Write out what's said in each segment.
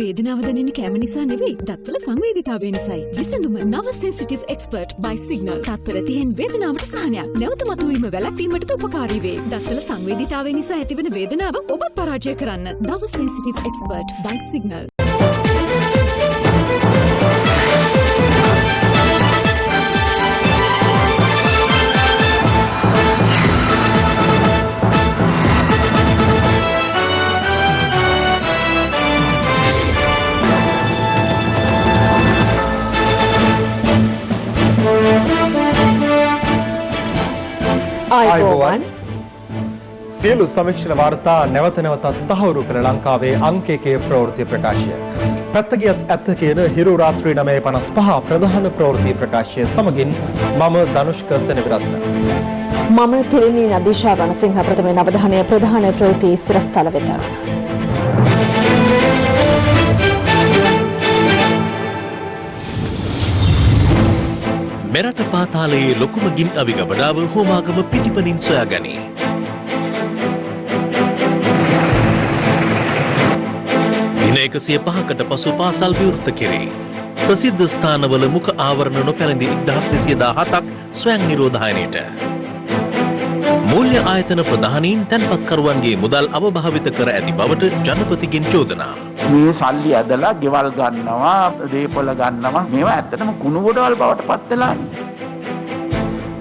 වේදනාව දැනෙන්නේ කැම නිසා නෙවෙයි, දත්වල සංවේදීතාවය නිසායි. විසඳුම නව සෙන්සිටිව් එක්ස්පර්ට් by සිග්නල්. තත්පර 30න් වේදනාවට සහනයක්. නැවත මතුවීම වැළැක්වීමට උපකාරී වේ. දත්වල සංවේදීතාවය නිසා ඇතිවන වේදනාව ඔබත් පරාජය කරන්න. නව සෙන්සිටිව් එක්ස්පර්ට් by සිග්නල්. ආයුබෝවන් සියලු සමීක්ෂණ වාර්තා නැවත නැවතත් තහවුරු කර ලංකාවේ අංක 1 ප්‍රවෘත්ති ප්‍රකාශය. පැත්තකියත් ඇත්ත කියන හිරු රාත්‍රී 9:55 ප්‍රධාන ප්‍රවෘත්ති ප්‍රකාශය සමගින් මම ධනුෂ්ක සෙනවිරත්න. මම තිරිණි නදීෂා රණසිංහ ප්‍රථම නවධානය ප්‍රධාන ප්‍රවෘත්ති සිරස්තල වෙත. මෙරට පාතාලයේ ලොකුම ගිනි අවි ගබඩාව හෝමාගම පිටිපනින් සොයාගනී. දින 105කට පසු පාසල් විවෘත කෙරේ. ප්‍රසිද්ධ ස්ථානවල මුඛ ආවරණ නොපැළඳි 1217ක් ස්වයං නිරෝධායනයට. මූල්‍ය ආයතන ප්‍රධානීන් තැන්පත්කරුවන්ගේ මුදල් අවභාවිත කර ඇති බවට ජනපතිගෙන් චෝදනා. මේ සල්ලි ඇදලා ගෙවල් ගන්නවා, දීපොළ ගන්නවා. මේවා ඇත්තටම කුණු ගොඩවල් බවට පත් වෙලානේ.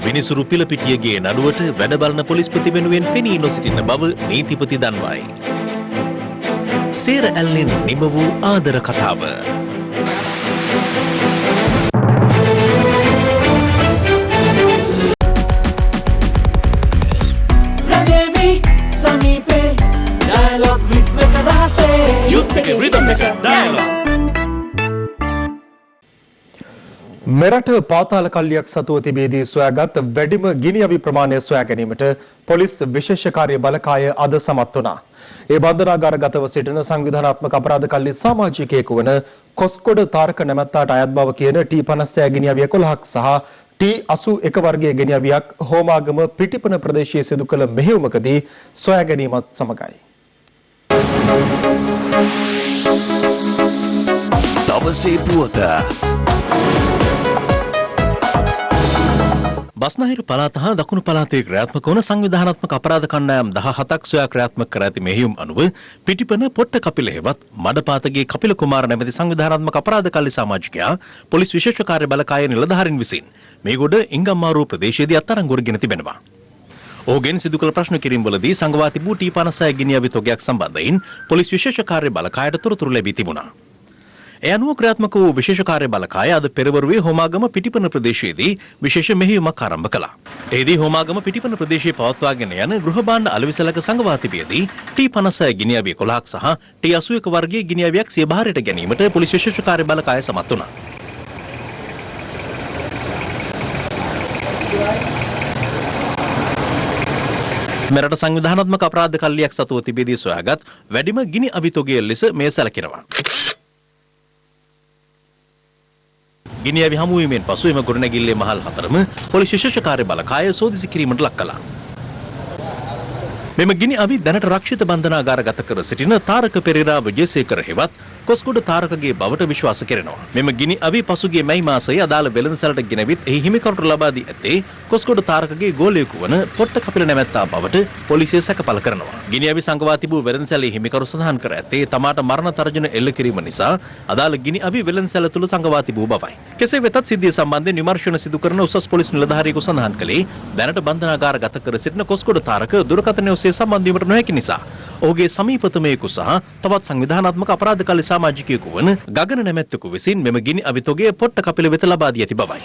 විනිසුරු පිළපිටියගේ නඩුවට වැඩ බලන පොලිස්පති වෙනුවෙන් පෙනී නොසිටින බව නීතිපති දන්වයි. සේර ඇල්ලෙන් නිම වූ ආදර කතාව. මෙරට පාතාල කල්ලියක් සතුව තිබේදී සොයාගත් වැඩිම ගිනි අවි ප්‍රමාණය සොයා ගැනීමට පොලිස් විශේෂ කාර්ය බලකාය අද සමත් වුණා. ඒ බන්ධනාගාරගතව සිටින සංවිධානාත්මක අපරාධ කල්ලි සමාජිකයෙකු වන කොස්කොඩ තාරක නැමැත්තාට අයත් බව කියන T56 ගිනි අවි 11ක් සහ T81 වර්ගයේ ගිනි අවියක් හෝමාගම පිටිපන ප්‍රදේශයේ සිදු කළ මෙහෙයුමකදී සොයා ගැනීමත් සමගයි. දවසේ පුවත බස්නාහිර පළාත හා දකුණු පළාතේ ක්‍රියාත්මක වන සංවිධානාත්මක අපරාධ කණ්ඩායම් 17ක් සොයා ක්‍රියාත්මක කර ඇති මෙහෙයුම් අනුව පිටිපන පොට්ට කපිල හෙවත් මඩපාතගේ කපිල කුමාර නැමැති සංවිධානාත්මක අපරාධ කල්ලි සමාජිකයා පොලිස් විශේෂ කාර්ය බලකාය නිලධාරීන් විසින් මේගොඩ ඉංගම්මාරුව ප්‍රදේශයේදී අත්අඩංගුවට ගෙන තිබෙනවා. ඔහුගෙන් සිදු කළ ප්‍රශ්න කිරීම්වලදී සංගවා තිබූ T56 ගිනි අවි තොගයක් සම්බන්ධයෙන් පොලිස් විශේෂ කාර්ය බලකායට තොරතුරු ලැබී තිබුණා. ඒ අනුව ක්‍රියාත්මක වූ විශේෂ කාර්ය බලකාය අද පෙරවරුවේ හෝමාගම පිටිපන ප්‍රදේශයේදී විශේෂ මෙහෙයුමක් ආරම්භ කළා. එෙහිදී හෝමාගම පිටිපන ප්‍රදේශයේ පවත්වාගෙන යන ගෘහ භාණ්ඩ අලෙවිසලක සංගවා තිබියදී T56 ගිනි අවි 11ක් සහ T81 වර්ගයේ ගිනි අවියක් සිය බාරයට ගැනීමට පොලිස් විශේෂ කාර්ය බලකාය සමත් වුණා. මෙරට සංවිධානාත්මක අපරාධ කල්ලියක් සතුව තිබෙදී සොයාගත් වැඩිම ගිනි අවි තොගය ලෙස මේ සැලකෙනවා. ගිනි අවි හමුවීමෙන් පසු එම ගොඩනැගිල්ලේ මහල් හතරම පොලිස් විශේෂ කාර්ය බලකාය සෝදිසි කිරීමට ලක් කළා. මෙම ගිනි අවි දැනට රක්ෂිත බන්ධනාගාරගත කර සිටින තාරක පෙරේරා විජේසේකර හෙවත් කොස්කොඩ තාරකගේ බවට විශ්වාස කෙරෙනවා. මෙම ගිනි අවි පසුගිය මැයි මාසයේ අදාළ වෙළඳසැලට ගෙනවිත් එහි හිමිකරුට ලබා දී ඇත්තේ කොස්කොඩ තාරකගේ ගෝලයෙකු වන පොට්ට කපිල නැමැත්තා බවට පොලිසිය සැකපල කරනවා. ගිනි අවි සංගවා තිබූ වෙළඳසැලේ හිමිකරු සඳහන් කර ඇත්තේ තමාට මරණ තර්ජන එල්ල කිරීම නිසා අදාළ ගිනි අවි වෙළඳසැල තුල සංගවා තිබූ බවයි. කෙසේ වෙතත් සිද්ධිය සම්බන්ධයෙන් විමර්ශන සිදු කරන උසස් පොලිස් නිලධාරියෙකු සඳහන් කළේ දැනට බන්ධනාගාරගත කර සිටින කොස්කොඩ තාරක දුරකථනය ඔස්සේ සම්බන්ධ වීමට නොහැකි නිසා ඔහුගේ සමීපතමයෙකු සහ තවත් සංවිධානාත්මක අපරාධ කල්ලි සමාජිකයෙකු වන ගගන නැමැත්තෙකු විසින් මෙම ගිනි අවි තොගය පොට්ට කපිල වෙත ලබා දී ඇති බවයි.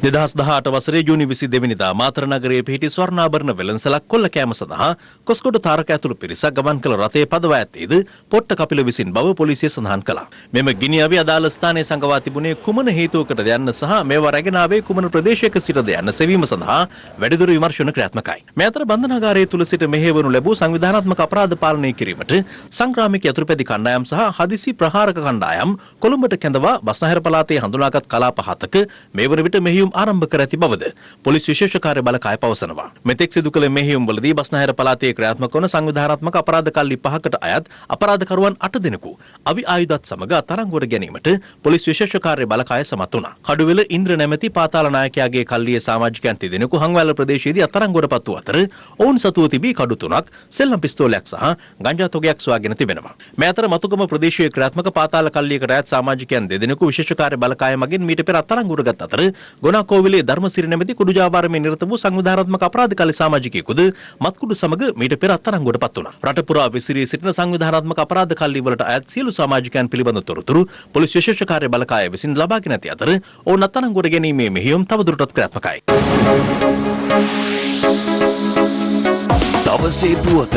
2018 වසරේ ජූනි 22 වෙනිදා මාතර නගරයේ පිහිටි ස්වර්ණාභරණ වෙළඳසලක් කොල්ල කෑම සඳහා කොස්කොඩ තාරක ඇතුළු පිරිසක් ගමන් කළ රථයේ පදවා ඇත්තේද පොට්ට කපිල විසින් බව පොලිසිය සඳහන් කළා. මෙම ගිනි අවි අදාළ ස්ථානයේ සංගවා තිබුණේ කුමන හේතුවකටද යන්න සහ මේවා රැගෙන ආවේ කුමන ප්‍රදේශයක සිටද යන්න සෙවීම සඳහා වැඩිදුර විමර්ශන ක්‍රියාත්මකයි. මේ අතර බන්ධනාගාරයේ තුල සිට මෙහෙයවනු ලැබූ සංවිධානාත්මක අපරාධ පාලනය කිරීමට සංග්‍රාමික යතුරුපැදි කණ්ඩායම් සහ හදිසි ප්‍රහාරක කණ්ඩායම් කොළඹට කැඳවා බස්නාහිර පළාතේ හඳුනාගත් කලාප 7ක මේ වන විට මෙහෙයුම් ආරම්භ කර ඇති බවද පොලිස් විශේෂ කාර්ය බළකාය පවසනවා. මෙතෙක් සිදු කළ මෙහෙයුම්වලදී බස්නාහිර පළාතේ ක්‍රියාත්මක වන සංවිධානාත්මක අපරාධ කල්ලි 5කට අයත් අපරාධකරුවන් 8 දෙනෙකු අවි ආයුධත් සමග අත්අඩංගුවට ගැනීමට පොලිස් විශේෂ කාර්ය බළකාය සමත් වුණා. කඩුවෙල ඉන්ද්‍ර නැමැති පාතාල නායකයාගේ කල්ලියේ සමාජිකයන් දෙදෙනෙකු හංවැල්ල ප්‍රදේශයේදී අත්අඩංගුවට පත් වූ අතර ඔවුන් සතුව තිබී කඩු 3ක්, සෙල්ලම් පිස්තෝලයක් සහ ගංජා තොගයක් සොයාගෙන තිබෙනවා. මේ අතර මතුගම ප්‍රදේශයේ ක්‍රියාත්මක පාතාල කල්ලියකට අයත් සමාජිකයන් දෙදෙනෙකු විශේෂ කාර්ය බළකාය මගින් මීට පෙර අත්අඩංගුවට ගත් අතර ගොනාකෝවිලේ ධර්මසිරි නැමැති කුඩු ජාවාරමේ නිරත වූ සංවිධානාත්මක අපරාධ කල්ලි සමාජිකයෙකුද මත්කුඩු සමග මීට පෙර අත්අඩංගුවට පත් වුණා. රට පුරා විසිරී සිටින සංවිධානාත්මක අපරාධ කල්ලි වලට අයත් සියලු සමාජිකයන් පිළිබඳ තොරතුරු පොලිස් විශේෂ කාර්ය බළකාය විසින් ලබාගෙන ඇති අතර ඔවුන් අත්අඩංගුවට ගැනීමේ මෙහෙයුම් තවදුරටත් ක්‍රියාත්මකයි. දවසේ පුවත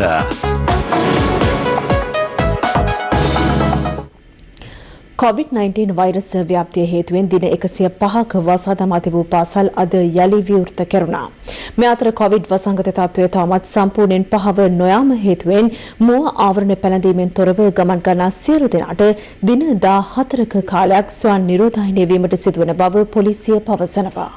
COVID-19 වෛරස් ව්‍යාප්තිය හේතුවෙන් දින 105ක වසා දමා තිබූ පාසල් අද යලි විවෘත කෙරුණා. මේ අතර COVID වසංගත තත්ත්වය තවමත් සම්පූර්ණයෙන් පහව නොයාම හේතුවෙන් මුව ආවරණ පැළඳීමෙන් තොරව ගමන් කරනා සියලු දෙනාට දින 14ක කාලයක් ස්වයං නිරෝධායනය වීමට සිදුවන බව පොලිසිය පවසනවා.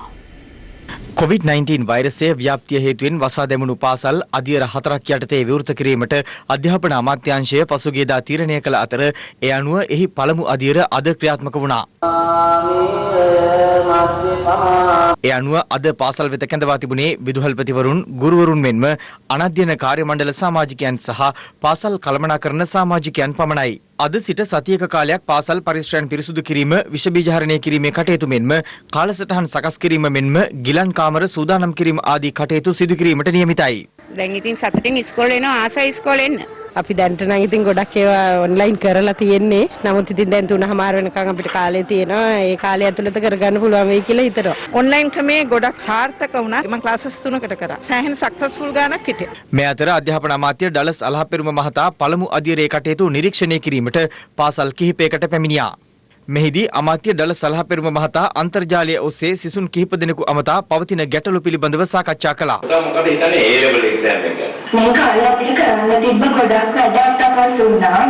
COVID-19 වෛරසය ව්‍යාප්තිය හේතුවෙන් වසා දැමුණු පාසල් අධියර 4ක් යටතේ විවෘත කිරීමට අධ්‍යාපන අමාත්‍යාංශය පසුගියදා තීරණය කළ අතර ඒ අනුව එහි පළමු අධියර අද ක්‍රියාත්මක වුණා. ඒ අනුව අද පාසල් වෙත කැඳවා තිබුණේ විදුහල්පතිවරුන්, ගුරුවරුන් මෙන්ම අනධ්‍යයන කාර්ය මණ්ඩල සමාජිකයන් සහ පාසල් කළමනාකරන සමාජිකයන් පමණයි. අද සිට සතියක කාලයක් පාසල් පරිසරයන් පිරිසුදු කිරීම, විෂ බීජහරණය කිරීමේ කටයුතු මෙන්ම කාලසටහන් සකස් කිරීම මෙන්ම ගිලන් කාමර සූදානම් කිරීම ආදී කටයුතු සිදු කිරීමට නියමිතයි. දැන් ඉතින් සතුටින් ඉස්කෝලේ එනවා, ආසයි ඉස්කෝලේ එන්න. අපි දැන්ට නම් ඉතින් ගොඩක් ඒවා ඔන්ලයින් කරලා තියෙන්නේ. නමුත් ඉතින් දැන් 3:00 වෙනකන් අපිට කාලය තියෙනවා. ඒ කාලය ඇතුළත කරගන්න පුළුවන් වෙයි කියලා හිතනවා. ඔන්ලයින් ක්‍රමයේ ගොඩක් සාර්ථක වුණා. මම ක්ලාසස් 3කට කරා. සෑහෙන සක්සස්ෆුල් ගානක් හිටියා. මේ අතර අධ්‍යාපන අමාත්‍ය ඩලස් අලහපෙරුම මහතා පළමු අධියරේ කටයුතු නිරීක්ෂණය කිරීමට පාසල් කිහිපයකට පැමිණියා. මෙහිදී අමාත්‍ය ඩලස් අලහපෙරුම මහතා අන්තර්ජාලය ඔස්සේ සිසුන් කිහිප දෙනෙකු අමතා පවතින ගැටලු පිළිබඳව සාකච්ඡා කළා. මොකද හිතන්නේ A level exam එක ගැන? මේ කාලේ අපිට කරන්න තිබ්බ ගොඩක් වැඩක් අපහසු වුණා.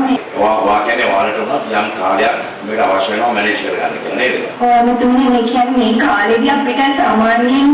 වා කියන්නේ ඔයාලට උනත් යම් කාලයක් මේක අවශ්‍ය වෙනවා මැනේජ් කරගන්න කියලා නේද? ඔයාලතුනේ මේ කියන්නේ මේ කාලේදී අපිට සාමාන්‍යයෙන්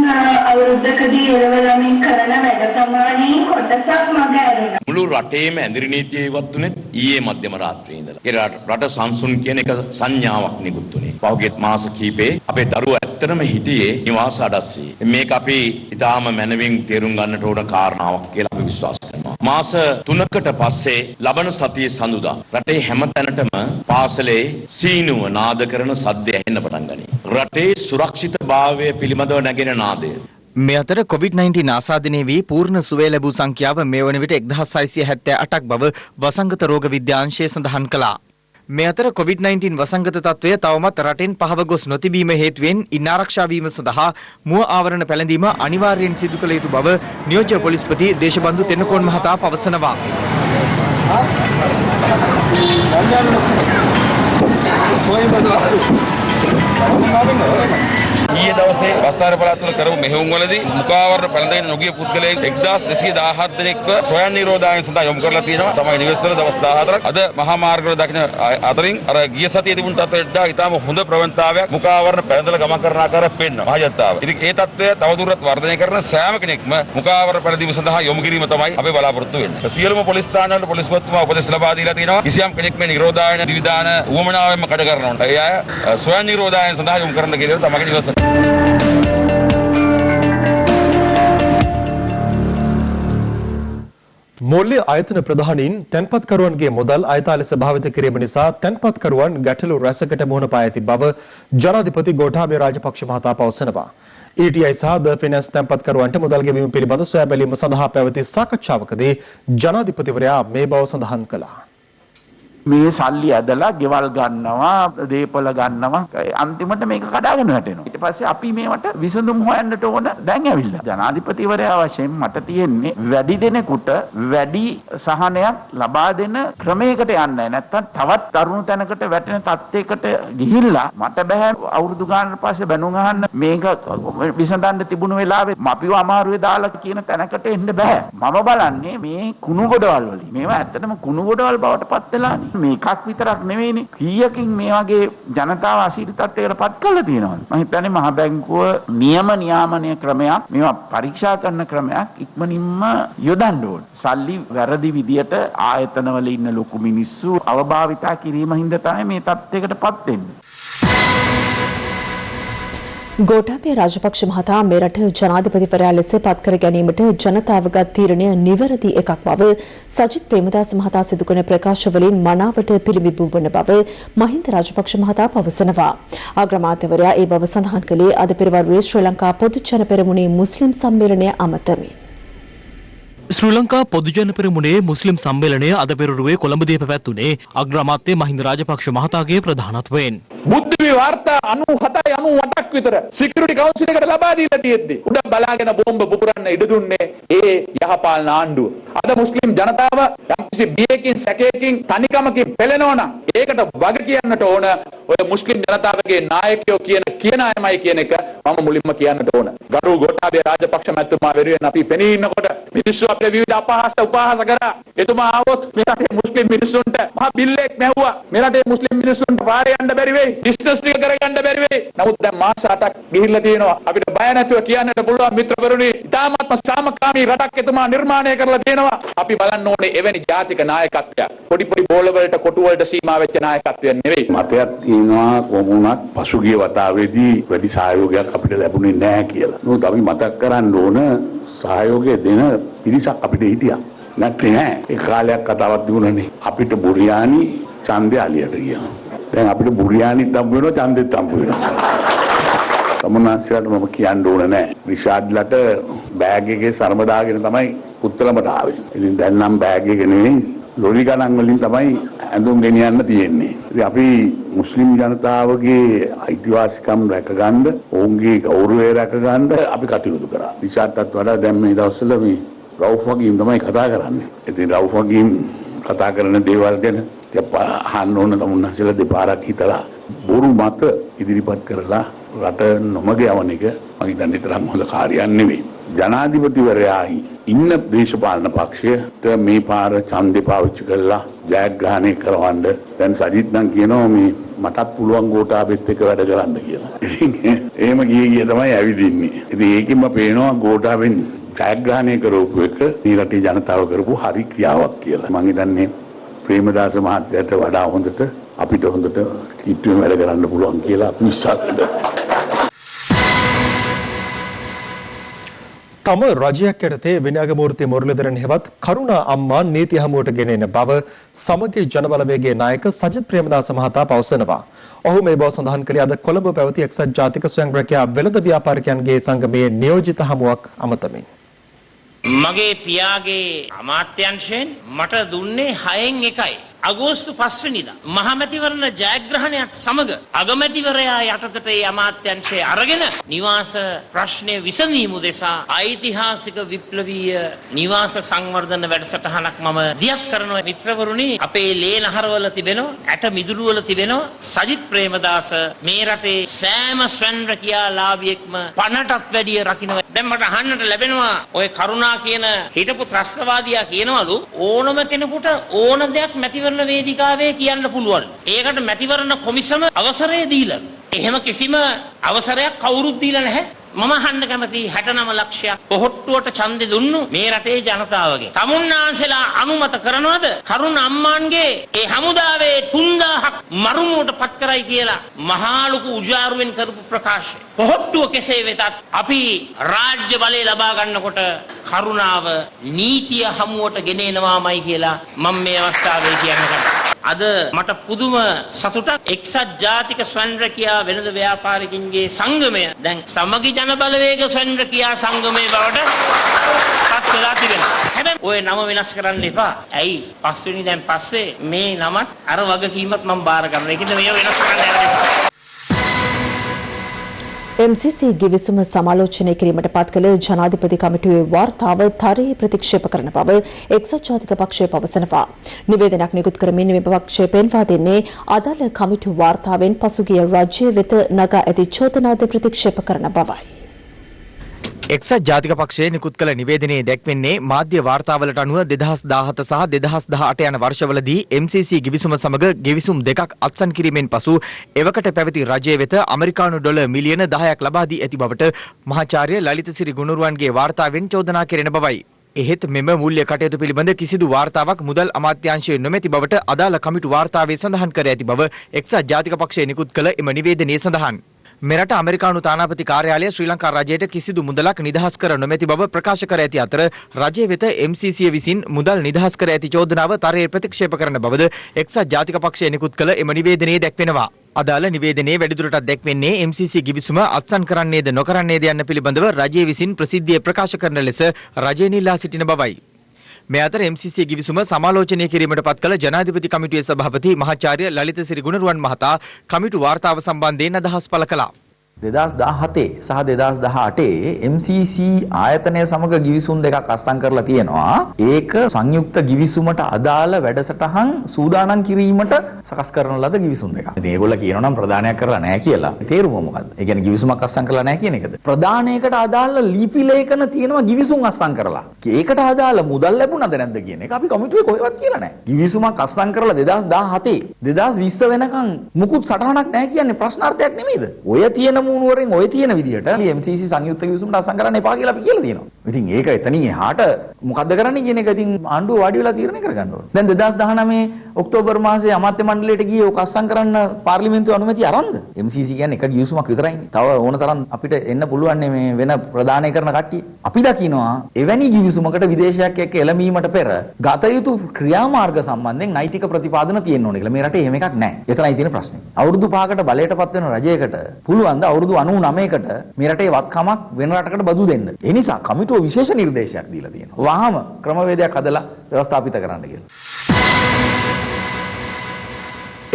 අවුරුද්දකදී එළවලමින් කරන වැඩ ප්‍රමාණයෙන් කොටසක් මග ඇරුණා. මුළු රටේම ඇඳිරි නීතිය ඉවත් වුණේ ඊයේ මධ්‍යම රාත්‍රියේ ඉඳලා. ඒ රට සංසුන් කියන එක සංඥාවක් නිකුත් වුණේ. පහුගිය මාස කිහිපේ අපේ දරුවෝ ඇත්තටම හිටියේ නිවාස අඩස්සියේ. මේක අපි ඊටාම මනවින් තේරුම් ගන්නට ඕන කාරණාවක් කියලා අපි විශ්වාස කරනවා. මාස 3කට පස්සේ ලබන සතියේ සඳුදා රටේ හැම තැනටම පාසලේ සීනුව නාද කරන සද්දය ඇහෙන්න පටන් ගනී. රටේ සුරක්ෂිතභාවය පිළිබඳව නැගෙන නාදය. මේ අතර COVID-19 ආසාදනය වී පූර්ණ සුවය ලැබූ සංඛ්‍යාව මේ වන විට 1678ක් බව වසංගත රෝග විද්‍යාංශය සඳහන් කළා. මේ අතර COVID-19 වසංගත තත්ත්වය තවමත් රටෙන් පහව ගොස් නොතිබීම හේතුවෙන් ඉන් ආරක්ෂා වීම සඳහා මුව ආවරණ පැළඳීම අනිවාර්යයෙන් සිදු කළ යුතු බව නියෝජ්‍ය පොලිස්පති දේශබන්දු තෙන්නකෝන් මහතා පවසනවා. ඊයේ දවසේ බස්සාර පළාත තුළ කරපු මෙහෙයුම්වලදී මුඛාවරණ පැළඳගෙන නොගිය පුද්ගලයන් 1217 දෙනෙක්ව ස්වයං නිරෝධායන සඳහා යොමු කරලා තියෙනවා. තමයි නිවෙස්වල දවස් 14ක්. අද මහා මාර්ගවල දකින්න අතරින් අර ගිය සතියේ තිබුණු තත්ත්වයට වඩා ඉතාම හොඳ ප්‍රවණතාවයක් මුඛාවරණ පැළඳලා ගමන් කරන ආකාරයක් පේනවා. මහජනතාව. ඉතින් ඒ තත්ත්වය තවදුරටත් වර්ධනය කරන සෑම කෙනෙක්ම මුඛාවරණ පැළඳීම සඳහා යොමු කිරීම තමයි අපි බලාපොරොත්තු වෙන්නේ. සියලුම පොලිස් ස්ථානවල පොලිස්පතිතුමා උපදෙස් ලබා දීලා තියෙනවා. කිසියම් කෙනෙක් මේ නිරෝධායන දිවිදාන උවමනාවෙන්ම කඩ කරනවා. ඒ අය ස්වයං නිරෝධායන සඳහා යොමු කරන්න කියලා තමයි නිවස. මූල්‍ය ආයතන ප්‍රධානීන් තැන්පත්කරුවන්ගේ මුදල් අයථා ලෙස භාවිත කිරීම නිසා තැන්පත්කරුවන් ගැටලු රැසකට මුහුණ පා ඇති බව ජනාධිපති ගෝඨාභය රාජපක්ෂ මහතා පවසනවා. ETI සහ ද ෆිනන්ස් තැන්පත්කරුවන්ට මුදල් ගෙවීම පිළිබඳ සොයා බැලීම සඳහා පැවති සාකච්ඡාවකදී ජනාධිපතිවරයා මේ බව සඳහන් කළා. මේ සල්ලි ඇදලා ගෙවල් ගන්නවා, දීපල ගන්නවා, අන්තිමට මේක කඩාගෙන වැටෙනවා. ඊට පස්සේ අපි මේවට විසඳුම් හොයන්නට ඕන දැන් ඇවිල්ලා. ජනාධිපතිවරයා වශයෙන් මට තියෙන්නේ වැඩි දෙනෙකුට වැඩි සහනයක් ලබා දෙන ක්‍රමයකට යන්නයි. නැත්තම් තවත් තරුණ තැනකට වැටෙන තත්යකට ගිහිල්ලා මට බෑ අවුරුදු ගානකට පස්සේ බැනුම් අහන්න මේක විසඳන්න තිබුණු වෙලාවේ අපිව අමාරුවේ දාලා කියන තැනකට එන්න බෑ. මම බලන්නේ මේ කුණු ගොඩවල් වලින් මේවා ඇත්තටම කුණු ගොඩවල් බවට පත් වෙලානේ. මේකක් විතරක් නෙවෙයිනේ. කීයකින් මේ වගේ ජනතාව අසීරු තත්ත්වයකට පත් කරලා තියෙනවද? මම හිතන්නේ මහ බැංකුව නියම නියාමනය ක්‍රමයක් මේවා පරීක්ෂා කරන ක්‍රමයක් ඉක්මනින්ම යොදන්න ඕන. සල්ලි වැරදි විදියට ආයතනවල ඉන්න ලොකු මිනිස්සු අවභාවිතා කිරීම හින්දා තමයි මේ තත්ත්වයකටපත් වෙන්නේ. ගෝඨාභය රාජපක්ෂ මහතා මෙරට ජනාධිපතිවරයා ලෙස පත් කර ගැනීමට ජනතාවගත් තීරණය නිවැරදි එකක් බව සජිත් ප්‍රේමදාස මහතා සිදු කරන ප්‍රකාශවලින් මනාවට පිළිඹු වන බව මහින්ද රාජපක්ෂ මහතා පවසනවා. අග්‍රාමාත්‍යවරයා ඒ බව සඳහන් කළේ අද පෙරවරුවේ ශ්‍රී ලංකා පොදු ජන පෙරමුණේ මුස්ලිම් සම්මේලනය අමතමින්. ශ්‍රී ලංකා පොදුජන පෙරමුණේ මුස්ලිම් සම්මේලනය අද පෙරවරුවේ කොළඹදී පැවැත්වුණේ අග්‍රාමාත්‍ය මහින්ද රාජපක්ෂ මහතාගේ ප්‍රධානත්වයෙන්. බුද්ධි වාර්තා 97යි 98ක් විතර සිකියුරිටි කවුන්සිල් එකට ලබා දීලා තියෙද්දි උඩ බලාගෙන බෝම්බ පුපුරන්න ඉඩ දුන්නේ ඒ යහපාලන ආණ්ඩුව. අද මුස්ලිම් ජනතාව යම්කිසි බියකින් සැකයකින් තනිකමකින් පෙළෙනවා නම් ඒකට වග කියන්නට ඕන ඔය මුස්ලිම් ජනතාවගේ නායකයෝ කියන අයමයි කියන එක මම මුලින්ම කියන්නට ඕන. ගරු ගෝඨාභය රාජපක්ෂ මැතිතුමා වෙනුවෙන් අපි පෙනී ඉන්නකොට මිනිස්සු අපේ විවිධ අපහාස උපහාස කරා. එතුමා ආවොත් මේ රටේ මුස්ලිම් මිනිස්සුන්ට මහා බිල්ලෙක් නැහුවා. මේ රටේ මුස්ලිම් මිනිස්සුන්ට පාරේ යන්න බැරි වෙයි. ඩිස්ටන්ස් ටික කරගන්න බැරි වෙයි. නමුත් දැන් මාස 8ක් ගිහිල්ලා තියෙනවා. අපිට බය නැතුව කියන්නට පුළුවන් මිත්‍රවරුනි, ඉතාමත්ම සාමකාමී රටක් එතුමා නිර්මාණය කරලා තියෙනවා. අපි බලන්න ඕනේ එවැනි ජාතික නායකත්වයක්. පොඩි බෝල වලට කොටු වලට සීමා වෙච්ච නායකත්වයක් නෙවෙයි. මතයක් තියෙනවා කොමුණක් පසුගිය වතාවේදී වැඩි සහයෝගයක් අපිට ලැබුණේ නැහැ කියලා. නමුත් අපි මතක් කරන්න ඕන සහයෝගය දෙන පිරිසක් අපිට හිටියා. නැත්තේ නෑ. ඒ කාලයක් කතාවක් තිබුණනේ. අපිට බුරියානි ඡන්දය අලියට ගියා. දැන් අපිට බුරියානිත් හම්බ වෙනවා ඡන්දෙත් හම්බ වෙනවා. සමුනාසියට මම කියන්න ඕන නෑ. රිෂාඩ්ලට බෑග් එකේ සරම දාගෙන තමයි පුත්තලමට ආවේ. ඉතින් දැන් නම් බෑග් එක නෙවෙයි ලොරි ගණන් වලින් තමයි ඇඳුම් ගෙනියන්න තියෙන්නේ. ඉතින් අපි මුස්ලිම් ජනතාවගේ අයිතිවාසිකම් රැකගන්න, ඔවුන්ගේ ගෞරවය රැකගන්න අපි කටයුතු කරා. රිෂාඩ්ටත් වඩා දැන් මේ දවස්වල මේ රවුෆ් වගීම් තමයි කතා කරන්නේ. ඉතින් රවුෆ් වගීම් කතා කරන දේවල් ගැන අහන්න ඕන තමුන්නාසලා දෙපාරක් හිතලා බොරු මත ඉදිරිපත් කරලා රට නොමග යවන එක මම හිතන්නේ තරම් හොඳ කාර්යයක් නෙවෙයි. ජනාධිපතිවරයා ඉන්න දේශපාලන පක්ෂයට මේ පාර ඡන්දේ පාවිච්චි කරලා ජයග්‍රහණය කරවන්න දැන් සජිත් නම් කියනවා මේ මටත් පුළුවන් ගෝඨාභයත් එක්ක වැඩ කරන්න කියලා. ඉතින් එහෙම ගියේ තමයි ඇවිදින්නේ. ඉතින් ඒකෙන්ම පේනවා ගෝඨාභෙන් ජයග්‍රහණය කරපු එක මේ රටේ ජනතාව කරපු හරි ක්‍රියාවක් කියලා. මම හිතන්නේ ප්‍රේමදාස මහත්තයාට වඩා හොඳට අපිට හොඳට කිට්ටුවෙන් වැඩ කරන්න පුළුවන් කියලා අපි විශ්වාස කරනවා. තම රජයක් යටතේ විනායකමූර්ති මුරලිදරන් හෙවත් කරුණා අම්මා නීති හමුවට ගෙනෙන බව සමගි ජනබලවේගයේ නායක සජිත් ප්‍රේමදාස මහතා පවසනවා. ඔහු මේ බව සඳහන් කළේ අද කොළඹ පැවති එක්සත් ජාතික ස්වයං රැකියා වෙළඳ ව්‍යාපාරිකයන්ගේ සංගමයේ නියෝජිත හමුවක් අමතමින්. මගේ පියාගේ අමාත්‍යංශයෙන් මට දුන්නේ 6න් 1යි. අගෝස්තු 5 වෙනිදා මහමැතිවරණ ජයග්‍රහණයත් සමග අගමැතිවරයා යටතට ඒ අමාත්‍යංශය අරගෙන නිවාස ප්‍රශ්නය විසඳීම උදෙසා ඓතිහාසික විප්ලවීය නිවාස සංවර්ධන වැඩසටහනක් මම දියත් කරනවා. මිත්‍රවරුනි, අපේ ලේනහරවල තිබෙනවා, ඇට මිදුළුවල තිබෙනවා සජිත් ප්‍රේමදාස මේ රටේ සෑම ස්වයං රැකියා ලාභියෙක්ම පණටත් වැඩිය රකින්න. දැන් මට අහන්නට ලැබෙනවා ඔය කරුණා කියන හිටපු ත්‍රස්තවාදියා කියනවලු ඕනම කෙනෙකුට ඕන දෙයක් මැතිවරණ වේදිකාවේ කියන්න පුළුවන්. ඒකට මැතිවරණ කොමිසම අවසරය දීලා. එහෙම කිසිම අවසරයක් කවුරුත් දීලා නැහැ. මම අහන්න කැමති 69 ලක්ෂයක් පොහොට්ටුවට ඡන්දෙ දුන්නු මේ රටේ ජනතාවගේ. තමුන්නාන්සලා අනුමත කරනවද කරුණ අම්මාන්ගේ ඒ හමුදාවේ 3000ක් මරුමුවට පත් කරයි කියලා මහා ලොකු උජාරුවෙන් කරපු ප්‍රකාශය. පොහොට්ටුව කෙසේ වෙතත් අපි රාජ්‍ය බලය ලබා ගන්නකොට කරුණාව නීතිය හමුවට ගෙනෙනවාමයි කියලා මම මේ අවස්ථාවේ කියන්න කැමතියි. අද මට පුදුම සතුටක්. එක්සත් ජාතික ස්වයං රැකියා වෙළඳ ව්‍යාපාරිකින්ගේ සංගමය දැන් සමගි ජන බලවේග ස්වයං රැකියා සංගමයේ බවට පත් වෙලා තිබෙනවා. හැබැයි ඔය නම වෙනස් කරන්න එපා. ඇයි 5 වෙනි දැන් පස්සේ මේ නමත් අර වගකීමත් මම බාර ගන්නවා. ඒකද මේව වෙනස් කරන්න යන්නේ. MCC ගිවිසුම සමාලෝචනය කිරීමට පත් කළ ජනාධිපති කමිටුවේ වාර්තාව තරයේ ප්‍රතික්ෂේප කරන බව එක්සත් ජාතික පක්ෂය පවසනවා. නිවේදනයක් නිකුත් කරමින් මේ පක්ෂය පෙන්වා දෙන්නේ අදාළ කමිටු වාර්තාවෙන් පසුගිය රජය වෙත නගා ඇති චෝදනාද ප්‍රතික්ෂේප කරන බවයි. එක්සත් ජාතික පක්ෂයේ නිකුත් කළ නිවේදනයේ දැක්වෙන්නේ මාධ්‍ය වාර්තාවලට අනුව 2017 සහ 2018 යන වර්ෂවලදී MCC ගිවිසුම සමග ගිවිසුම් දෙකක් අත්සන් කිරීමෙන් පසු එවකට පැවති රජය වෙත ඇමරිකානු ඩොලර් මිලියන 10ක් ලබා දී ඇති බවට මහාචාර්ය ලලිතසිරි ගුණරුවන්ගේ වාර්තාවෙන් චෝදනා කෙරෙන බවයි. එහෙත් මෙම මූල්‍ය කටයුතු පිළිබඳ කිසිදු වාර්තාවක් මුදල් අමාත්‍යාංශයේ නොමැති බවට අදාළ කමිටු වාර්තාවේ සඳහන් කර ඇති බව එක්සත් ජාතික පක්ෂයේ නිකුත් කළ එම නිවේදනයේ සඳහන්. මෙරට ඇමරිකානු තානාපති කාර්යාලය ශ්‍රී ලංකා රජයට කිසිදු මුදලක් නිදහස් කර නොමැති බව ප්‍රකාශ කර ඇති අතර රජය වෙත MCC විසින් මුදල් නිදහස් කර ඇති චෝදනාව තරයේ ප්‍රතික්ෂේප කරන බවද එක්සත් ජාතික පක්ෂය නිකුත් කළ එම නිවේදනයේ දැක්වෙනවා. අදාළ නිවේදනයේ වැඩිදුරටත් දැක්වෙන්නේ MCC ගිවිසුම අත්සන් කරන්නේද නොකරන්නේද යන්න පිළිබඳව රජය විසින් ප්‍රසිද්ධියේ ප්‍රකාශ කරන ලෙස රජය නිල්ලා සිටින බවයි. මේ අතර MCC ගිවිසුම සමාලෝචනය කිරීමට පත් කළ ජනාධිපති කමිටුවේ සභාපති මහාචාර්ය ලලිතසිරි ගුණරුවන් මහතා කමිටු වාර්තාව සම්බන්ධයෙන් අදහස් පළ කළා. 2017 සහ 2018 MCC ආයතනය සමග ගිවිසුම් දෙකක් අත්සන් කරලා තියෙනවා. ඒක සංයුක්ත ගිවිසුමට අදාළ වැඩසටහන් සූදානම් කිරීමට සකස් කරන ලද ගිවිසුම් දෙකක්. ඉතින් ඒගොල්ලෝ කියනවා නම් ප්‍රදානයක් කරලා නැහැ කියලා. තේරුම මොකද්ද? ඒ කියන්නේ ගිවිසුමක් අත්සන් කරලා නැහැ කියන එකද? ප්‍රදානයකට අදාළ ලිපි ලේඛන තියෙනවා ගිවිසුම් අත්සන් කරලා. ඒකට අදාළ මුදල් ලැබුණාද නැද්ද කියන එක අපි කමිටුවේ කොහෙවත් කියලා නැහැ. ගිවිසුමක් අත්සන් කරලා 2017 2020 වෙනකන් මුකුත් සටහනක් නැහැ කියන්නේ ප්‍රශ්නාර්ථයක් නෙමෙයිද? ඔය තියෙන මුණුවරෙන් ඔය තියෙන විදියට MCC සංයුක්ත ගිවිසුමට අත්සන් කරන්න එපා කියලා අපි කියලා තියෙනවා. ඉතින් ඒක එතනින් එහාට මොකද්ද කරන්නේ කියන එක ඉතින් ආණ්ඩුව වාඩි වෙලා තීරණය කරගන්න ඕනේ. දැන් 2019 ඔක්තෝබර් මාසයේ අමාත්‍ය මණ්ඩලයට ගියේ ඔක අත්සන් කරන්න පාර්ලිමේන්තුවේ අනුමැතිය අරන්ද? MCC කියන්නේ එක ගිවිසුමක් විතරයිනේ. තව ඕන තරම් අපිට එන්න පුළුවන් මේ වෙන ප්‍රදානය කරන කට්ටිය. අපි දකිනවා එවැනි ගිවිසුමකට විදේශයක් එක්ක එළඹීමට පෙර ගත යුතු ක්‍රියාමාර්ග සම්බන්ධයෙන් නෛතික ප්‍රතිපාදන තියෙන්න ඕනේ කියලා. මේ රටේ එහෙම එකක් නැහැ. එතනයි තියෙන ප්‍රශ්නේ. අවුරුදු 5කට බලයටපත් වෙන රජයකට පුළුවන් ද අවුරුදු 99කට මේ රටේ වත්කමක් වෙන රටකට බදු දෙන්න. ඒ නිසා කමිටුව විශේෂ නිර්දේශයක් දීලා තියෙනවා. වහාම ක්‍රමවේදයක් හදලා ව්‍යවස්ථාපිත කරන්න කියලා.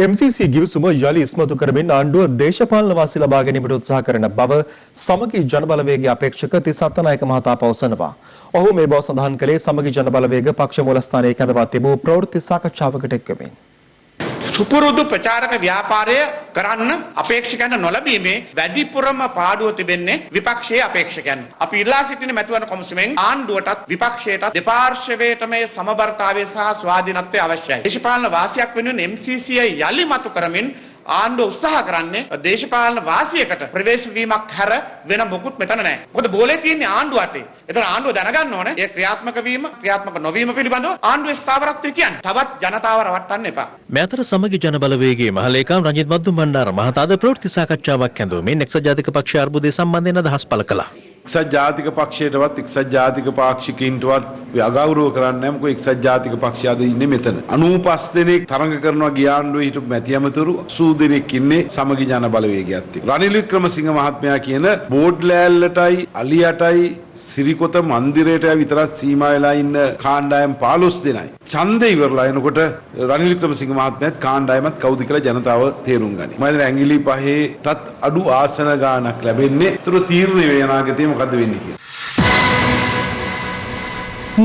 MCC ගිවිසුම යලි ඉස්මතු කරමින් ආණ්ඩුව දේශපාලන වාසි ලබා ගැනීමට උත්සාහ කරන බව සමගි ජනබලවේගයේ අපේක්ෂක තිසත්ත නායක මහතා පවසනවා. ඔහු මේ බව සඳහන් කළේ සමගි ජනබලවේග පක්ෂ මූලස්ථානයේ කැඳවා තිබූ ප්‍රවෘත්ති සාකච්ඡාවකට එක්වමින්. සුපුරුදු ප්‍රචාරක ව්‍යාපාරය කරන්න අපේක්ෂකයන්ට නොලැබීමේ වැඩිපුරම පාඩුව තිබෙන්නේ විපක්ෂයේ අපේක්ෂකයන්. අපි ඉල්ලා සිටින මැතිවරණ කොමිසමෙන් ආණ්ඩුවටත් විපක්ෂයටත් දෙපාර්ශ්වයටම මේ සමබරතාවය සහ ස්වාධීනත්වය අවශ්‍යයි. දේශපාලන වාසියක් වෙනුවෙන් MCC යලි මතු කරමින් ආණ්ඩුව උත්සාහ කරන්නේ දේශපාලන වාසියකට ප්‍රවේශ වීමක් හැර වෙන මොකුත් මෙතන නැහැ. මොකද බෝලේ තියෙන්නේ ආණ්ඩුව අතේ. ඒතර ආණ්ඩුව දැනගන්න ඕනේ ඒ ක්‍රියාත්මක වීම ක්‍රියාත්මක නොවීම පිළිබඳව ආණ්ඩුවේ ස්ථාවරත්වය කියන්නේ. තවත් ජනතාව රවට්ටන්න එපා. මේ අතර සමගි ජනබලවේගයේ මහලේකම් රංජිත් මද්දුම් බණ්ඩාර මහතාද ප්‍රවෘත්ති සාකච්ඡාවක් ඇඳුමින් එක්සත් ජාතික පක්ෂ අර්බුදය සම්බන්ධයෙන් අදහස් පළ කළා. එක්සත් ජාතික පක්ෂයටවත් එක්සත් ජාතික පාක්ෂිකයින්ටවත් අගෞරව කරන්නේ නැහැ. මොකද එක්සත් ජාතික පක්ෂය අද ඉන්නේ මෙතන. 95 දෙනෙක් තරඟ කරනවා ගියාණ්ඩුවේ හිටපු මැති ඇමතුරු 80 දෙනෙක් ඉන්නේ සමගි ජන බලවේගයත් එක්ක. රනිල් වික්‍රමසිංහ මහත්මයා කියන බෝඩ් ලෑල්ලටයි අලියටයි සිරිකොත මන්දිරයට විතරක් සීමා වෙලා ඉන්න කාණ්ඩායම් 15 දෙනයි. ඡන්දය ඉවරලා එනකොට රනිල් වික්‍රමසිංහ මහත්මයාත් කාණ්ඩායමත් කවුද කියලා ජනතාව තේරුම් ගනි. මම හිතන්නේ ඇඟිලි පහේටත් අඩු ආසන ගාණක් ලැබෙන්නේ. ඒතර තීරණය වේ අනාගතේ මොකද්ද වෙන්නේ කියලා.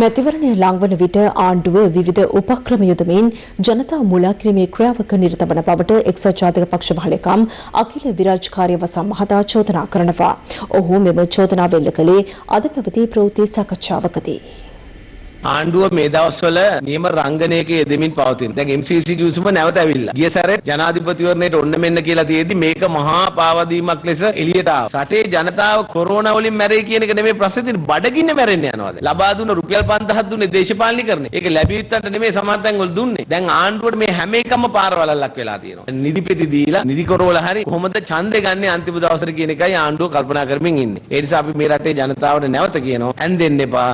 මැතිවරණය ලංවන විට ආණ්ඩුව විවිධ උපක්‍රම යොදමින් ජනතා මුලා කිරීමේ ක්‍රියාවක නිරත වන බවට එක්සත් ජාතික පක්ෂ මහලේකම් අඛිල විරාජ් කාර්යවසම් මහතා චෝදනා කරනවා. ඔහු මෙම චෝදනාව එල්ල කළේ අද පැවති ප්‍රවෘත්ති සාකච්ඡාවකදී. ආණ්ඩුව මේ දවස්වල නියම රංගනයක යෙදෙමින් පවතින. දැන් MCC කිවිසුම නැවත ඇවිල්ලා. ගිය සැරේ ජනාධිපතිවරණයට ඔන්න මෙන්න කියලා තියෙද්දි මේක මහා පාවදීමක් ලෙස එළියට ආවා. රටේ ජනතාව කොරෝනා වලින් මැරෙයි කියන එක නෙමෙයි ප්‍රශ්නේ තියෙන්නේ. බඩගින්න මැරෙන්න යනවාද? ලබා දුන්න රුපියල් 5000ක් දුන්නේ දේශපාලනීකරණය. ඒක ලැබියුත්තන්ට නෙමෙයි සමාජයෙන් වල දුන්නේ. දැන් ආණ්ඩුවට මේ හැම එකම පාරවලල්ලක් වෙලා තියෙනවා. නිදිපෙති දීලා නිදි කරවල හරි කොහොමද ඡන්දේ ගන්න අන්තිම දවසට කියන එකයි ආණ්ඩුව කල්පනා කරමින් ඉන්නේ. ඒ නිසා අපි මේ රටේ ජනතාවට නැවත කියනවා ඇන්දෙන්න එපා.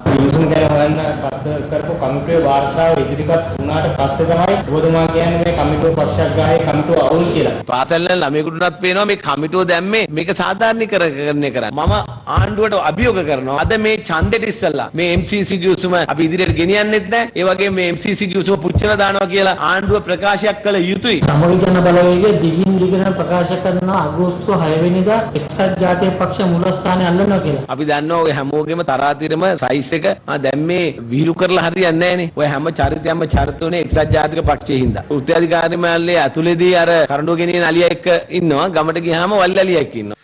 කරපු කමිටුවේ වාර්තාව ඉදිරිපත් වුණාට පස්සේ තමයි ඔබතුමා කියන්නේ මේ කමිටුව පශ්චාත්ගාමී කමිටුව අවුල් කියලා. පාසල් වල ළමයෙකුටත් පේනවා මේ කමිටුව දැම්මේ මේක සාධාරණීකරණය කරන්න. මම ආණ්ඩුවට අභියෝග කරනවා. අද මේ ඡන්දෙට ඉස්සෙල්ලා මේ MCC ගිවිසුම අපි ඉදිරියට ගෙනියන්නෙත් නැහැ. ඒ වගේම මේ MCC ගිවිසුම පුච්චලා දානවා කියලා ආණ්ඩුව ප්‍රකාශයක් කළ යුතුයි. සමගි ජන බලවේගයේ දිගින් දිගට ප්‍රකාශ කරනවා අගෝස්තු 6 වෙනිදා එක්සත් ජාතික පක්ෂ මූලස්ථානය අල්ලනවා කියලා. අපි දන්නවා ඔය හැමෝගෙම තරාතිරම සයිස් එක දැන් මේ විහිළු කරලා හරියන්නේ නැහනේ. ඔය හැම චරිතයක්ම චරිතුනේ එක්සත් ජාතික පක්ෂයේ හින්දා. උත්තරාධිකාරී මණ්ඩලයේ ඇතුළේදී අර කරඬුව ගෙනියන අලියා එක්ක ඉන්නවා. ගමට ගියාම වල්ලි අලියා එක්ක ඉන්නවා.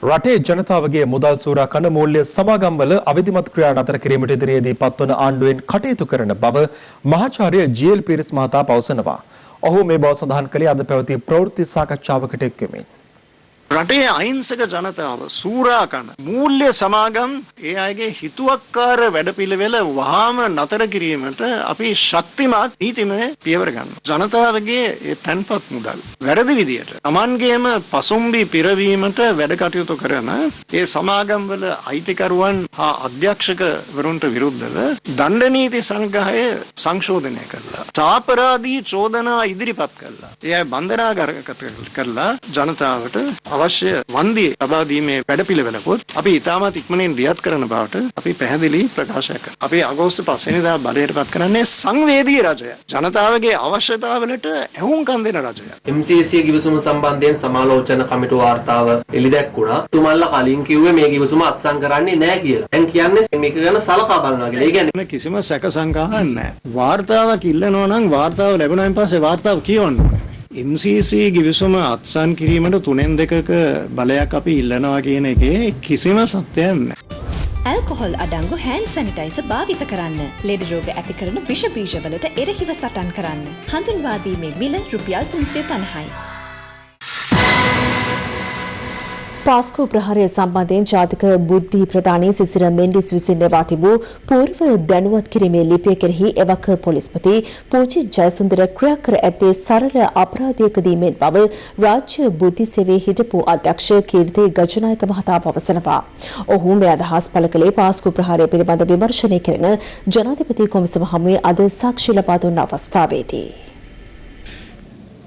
රටේ ජනතාවගේ මුදල් සූරා කන මූල්‍ය සමාගම්වල අවිධිමත් ක්‍රියා නතර කිරීමට ඉදිරියේදී පත්වන ආණ්ඩුවෙන් කටයුතු කරන බව මහාචාර්ය ජී.එල්. පීරිස් මහතා පවසනවා. ඔහු මේ බව සඳහන් කළේ අද පැවති ප්‍රවෘත්ති සාකච්ඡාවකට එක් වෙමින්. රටේ අහිංසක ජනතාව සූරා කන මූල්‍ය සමාගම් ඒ අයගේ හිතුවක්කාර වැඩපිළිවෙල වහාම නතර කිරීමට අපි ශක්තිමත් නීතිමය පියවර ගන්නවා. ජනතාවගේ ඒ තැන්පත් මුදල් වැරදි විදියට Tamanගේම පසුම්බි පිරවීමට වැඩ කටයුතු කරන ඒ සමාගම්වල අයිතිකරුවන් හා අධ්‍යක්ෂකවරුන්ට විරුද්ධව දණ්ඩ නීති සංග්‍රහය සංශෝධනය කළා. සාපරාධී චෝදනා ඉදිරිපත් කළා. ඒ අය බන්ධනාගාරගත කරලා ජනතාවට අවශ්‍ය වන්දිය ලබා දීමේ වැඩපිළිවෙලකුත් අපි ඉතාමත් ඉක්මනින් දියත් කරන බවට අපි පැහැදිලි ප්‍රකාශයක් කරනවා. අපි අගෝස්තු 5 වෙනිදා බලයට පත් කරන්නේ සංවේදී රජය. ජනතාවගේ අවශ්‍යතාවලට ඇහුම්කන් දෙන රජය. MCC ගිවිසුම සම්බන්ධයෙන් සමාලෝචන කමිටු වාර්තාව එළිදැක්ුණා. තුමන්ලා කලින් කිව්වේ මේ ගිවිසුම අත්සන් කරන්නේ නැහැ කියලා. දැන් කියන්නේ මේක ගැන සලකා බලනවා කියලා. ඒ කියන්නේ කිසිම සැක සංකාවක් නැහැ. වාර්තාවක් ඉල්ලනවා නම් වාර්තාව ලැබුණාන් පස්සේ වාර්තාව කියවන්න. MCC ගිවිසුම අත්සන් කිරීමට 3/2ක බලයක් අපි ඉල්ලනවා කියන එකේ කිසිම සත්‍යයක් නැහැ. ඇල්කොහොල් අඩංගු හෑන්ඩ් සැනිටයිසර් භාවිත කරන්න. ලෙඩ රෝග ඇති කරන විෂ බීජවලට එරෙහිව සටන් කරන්න. හඳුන්වා දීමේ මිල රුපියල් 350යි. පාස්කු ප්‍රහාරය සම්බන්ධයෙන් ජාතික බුද්ධි ප්‍රධානී සිසිර මෙන්ඩිස් විසින් ලබා තිබූ පූර්ව දැනුවත් කිරීමේ ලිපිය කෙරෙහි එවක පොලිස්පති පූජිත් ජයසුන්දර ක්‍රියා කර ඇත්තේ සරල අපරාධයකදී මෙන් බව රාජ්‍ය බුද්ධි සේවයේ හිටපු අධ්‍යක්ෂ කීර්ති ගජනායක මහතා පවසනවා. ඔහු මේ අදහස් පළ කළේ පාස්කු ප්‍රහාරය පිළිබඳ විමර්ශනය කරන ජනාධිපති කොමිසම හමුවේ අද සාක්ෂි ලබා දුන් අවස්ථාවේදී.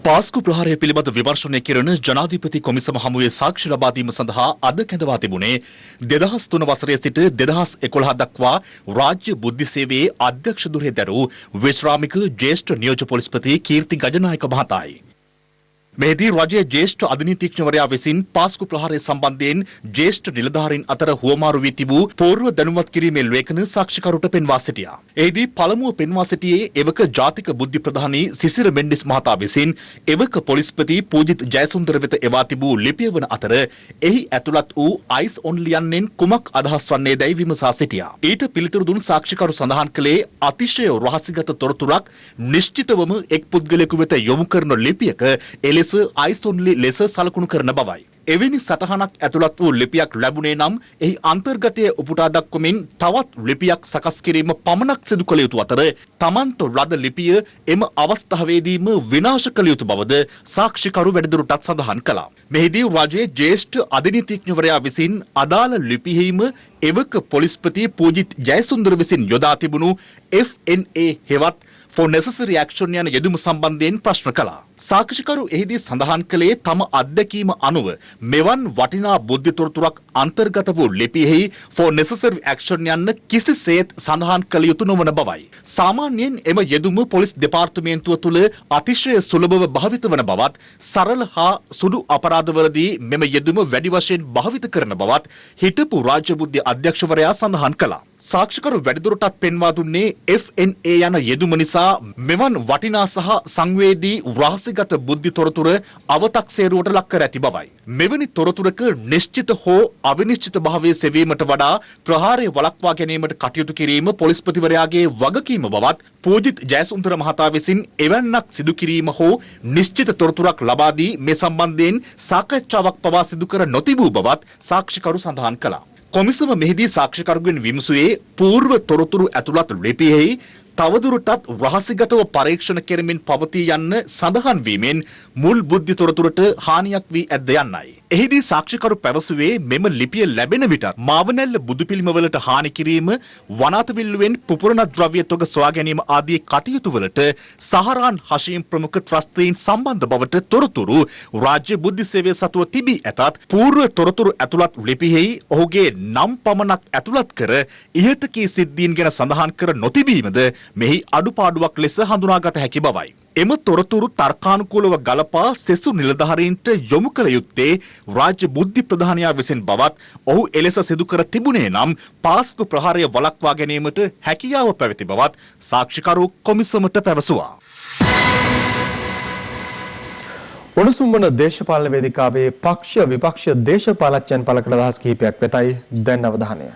පාස්කු ප්‍රහාරය පිළිබඳ විමර්ශනය කරන ජනාධිපති කොමිසම හමුවේ සාක්ෂි ලබා දීම සඳහා අද කැඳවා තිබුණේ 2003 වසරේ සිට 2011 දක්වා රාජ්‍ය බුද්ධි සේවයේ අධ්‍යක්ෂ ධුරය දැරූ විශ්‍රාමික ජ්‍යෙෂ්ඨ නියෝජ්‍ය පොලිස්පති කීර්ති ගජනායක මහතායි. මෙහිදී රජයේ ජ්‍යෙෂ්ඨ අධිනීතිඥවරයා විසින් පාස්කු ප්‍රහාරය සම්බන්ධයෙන් ජ්‍යෙෂ්ඨ නිලධාරීන් අතර හුවමාරු වී තිබූ පූර්ව දැනුවත් කිරීමේ ලේඛන සාක්ෂිකරුට පෙන්වා සිටියා. එහිදී පළමුව පෙන්වා සිටියේ එවක ජාතික බුද්ධි ප්‍රධානී සිසිර මෙන්ඩිස් මහතා විසින් එවක පොලිස්පති පූජිත් ජයසුන්දර වෙත එවා තිබූ ලිපිය වන අතර එහි ඇතුළත් වූ අයිස් ඔන්ලි යන්නෙන් කුමක් අදහස් වන්නේ දැයි විමසා සිටියා. ඊට පිළිතුරු දුන් සාක්ෂිකරු සඳහන් කළේ අතිශය රහසිගත තොරතුරක් නිශ්චිතවම එක් පුද්ගලයෙකු වෙත යොමු කරන ලිපියක එලෙස අයිසොන්ලි ලෙස සලකුණු කරන බවයි. එවැනි සටහනක් ඇතුළත් වූ ලිපියක් ලැබුණේ නම් එහි අන්තර්ගතය උපුටා දක්වමින් තවත් ලිපියක් සකස් කිරීම පමණක් සිදු කළ යුතු අතර තමන්ට ලද ලිපිය එම අවස්ථාවේදීම විනාශ කළ යුතු බවද සාක්ෂිකරු වැඩිදුරටත් සඳහන් කළා. මෙහිදී රජයේ ජ්‍යෙෂ්ඨ අධිනීතිඥවරයා විසින් අදාළ ලිපියෙහිම එවක පොලිස්පති පූජිත් ජයසුන්දර විසින් යොදා තිබුණු FNA හෙවත් for necessary action යන යෙදුම සම්බන්ධයෙන් ප්‍රශ්න කළා. සාක්ෂිකරු එහිදී සඳහන් කළේ තම අත්දැකීම අනුව මෙවන් වටිනා බුද්ධි තොරතුරක් අන්තර්ගත වූ ලිපියෙහි for necessary action යන්න කිසිසේත් සඳහන් කළ යුතු නොවන බවයි. සාමාන්‍යයෙන් එම යෙදුම පොලිස් දෙපාර්තමේන්තුව තුළ අතිශය සුලභව භාවිත වන බවත් සරල හා සුළු අපරාධවලදී මෙම යෙදුම වැඩි වශයෙන් භාවිත කරන බවත් හිටපු රාජ්‍ය බුද්ධි අධ්‍යක්ෂවරයා සඳහන් කළා. සාක්ෂිකරු වැඩිදුරටත් පෙන්වා දුන්නේ FNA යන යෙදුම නිසා මෙවන් වටිනා සහ සංවේදී රහසිගත බුද්ධි තොරතුර අවතක්සේරුවට ලක් කර ඇති බවයි. මෙවැනි තොරතුරක නිශ්චිත හෝ අවිනිශ්චිත භාවයේ සෙවීමට වඩා ප්‍රහාරය වළක්වා ගැනීමට කටයුතු කිරීම පොලිස්පතිවරයාගේ වගකීම බවත් පූජිත් ජයසුන්දර මහතා විසින් එවැන්නක් සිදු කිරීම හෝ නිශ්චිත තොරතුරක් ලබා දී මේ සම්බන්ධයෙන් සාකච්ඡාවක් පවා සිදු කර නොතිබූ බවත් සාක්ෂිකරු සඳහන් කළා. කොමිසම මෙහිදී සාක්ෂිකරුගෙන් විමසුවේ පූර්ව තොරතුරු ඇතුළත් ලිපියෙහි තවදුරටත් රහසිගතව පරීක්ෂණ කෙරමින් පවතී යන්න සඳහන් වීමෙන් මුල් බුද්ධි තොරතුරට හානියක් වී ඇද්ද යන්නයි. එහිදී සාක්ෂිකරු පැවසුවේ මෙම ලිපිය ලැබෙන විටත් මාවනැල්ල බුදු පිළිමවලට හානි කිරීම, වනාතවිල්ලුවෙන් පුපුරණ ද්‍රව්‍ය තොග සොයා ගැනීම ආදී කටයුතු වලට සහරාන් හෂීම් ප්‍රමුඛ ත්‍රස්තීන් සම්බන්ධ බවට තොරතුරු රාජ්‍ය බුද්ධි සේවය සතුව තිබී ඇතත් පූර්ව තොරතුරු ඇතුළත් ලිපියෙහි ඔහුගේ නම් පමණක් ඇතුළත් කර ඉහත කී සිද්ධීන් ගැන සඳහන් කර නොතිබීමද මෙහි අඩුපාඩුවක් ලෙස හඳුනාගත හැකි බවයි. එම තොරතුරු තර්කානුකූලව ගලපා සෙසු නිලධාරීන්ට යොමු කළ යුත්තේ රාජ්‍ය බුද්ධි ප්‍රධානියා විසින් බවත් ඔහු එලෙස සිදු කර තිබුණේ නම් පාස්කු ප්‍රහාරය වළක්වා ගැනීමට හැකියාව පැවති බවත් සාක්ෂිකරු කොමිසමට පැවසුවා. උණුසුම් වන දේශපාලන වේදිකාවේ පක්ෂ විපක්ෂ දේශපාලඥයන් පළ කළ අදහස් කිහිපයක් වෙතයි දැන් අවධානය.